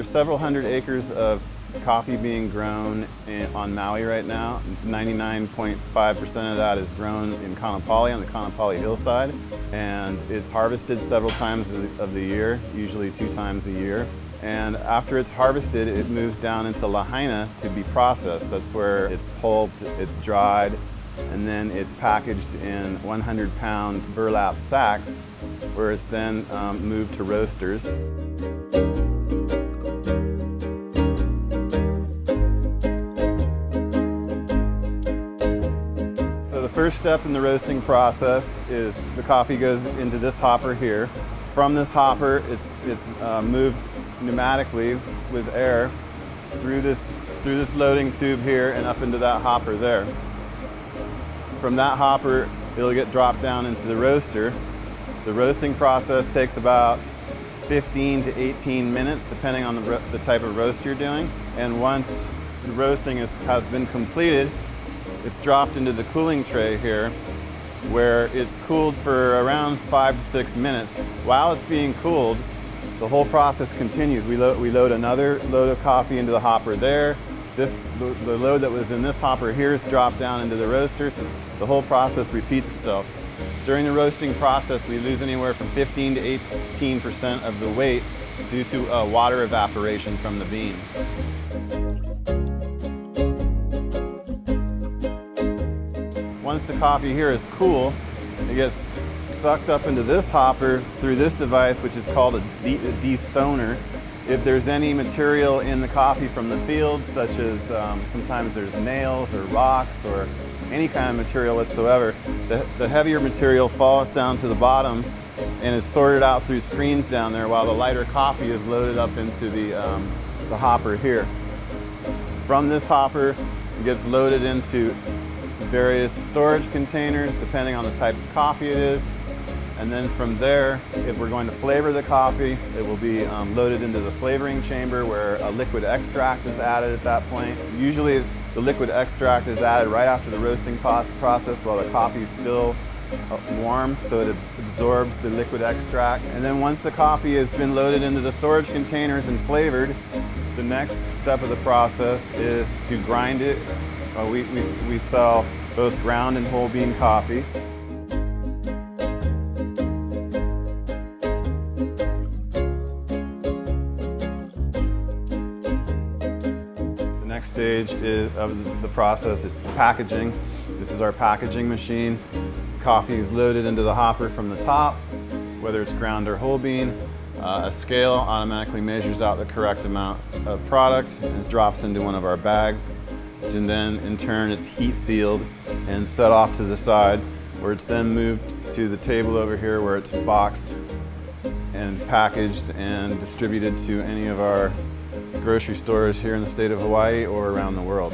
There's several hundred acres of coffee being grown on Maui right now. 99.5% of that is grown in Kaanapali, on the Kaanapali hillside. And it's harvested several times of the year, usually 2 times a year. And after it's harvested, it moves down into Lahaina to be processed. That's where it's pulped, it's dried, and then it's packaged in 100-pound burlap sacks, where it's then moved to roasters. So the first step in the roasting process is the coffee goes into this hopper here. From this hopper, it's moved pneumatically with air through this loading tube here and up into that hopper there. From that hopper, it'll get dropped down into the roaster. The roasting process takes about 15 to 18 minutes, depending on the type of roast you're doing. And once the roasting has been completed, it's dropped into the cooling tray here, where it's cooled for around 5 to 6 minutes. While it's being cooled, the whole process continues. We load another load of coffee into the hopper there. The load that was in this hopper here is dropped down into the roaster, so the whole process repeats itself. During the roasting process, we lose anywhere from 15 to 18% of the weight due to water evaporation from the bean. Once the coffee here is cool, it gets sucked up into this hopper through this device, which is called a destoner. If there's any material in the coffee from the field, such as sometimes there's nails or rocks or any kind of material whatsoever, the heavier material falls down to the bottom and is sorted out through screens down there, while the lighter coffee is loaded up into the hopper here. From this hopper, it gets loaded into various storage containers depending on the type of coffee it is. And then from there, if we're going to flavor the coffee, it will be loaded into the flavoring chamber, where a liquid extract is added at that point. Usually the liquid extract is added right after the roasting process while the coffee is still warm, so it absorbs the liquid extract. And then once the coffee has been loaded into the storage containers and flavored, the next step of the process is to grind it. We sell both ground and whole bean coffee. The next stage of the process is packaging. This is our packaging machine. Coffee is loaded into the hopper from the top, whether it's ground or whole bean. A scale automatically measures out the correct amount of product and drops into one of our bags. And then in turn it's heat sealed and set off to the side, where it's then moved to the table over here, where it's boxed and packaged and distributed to any of our grocery stores here in the state of Hawaii or around the world.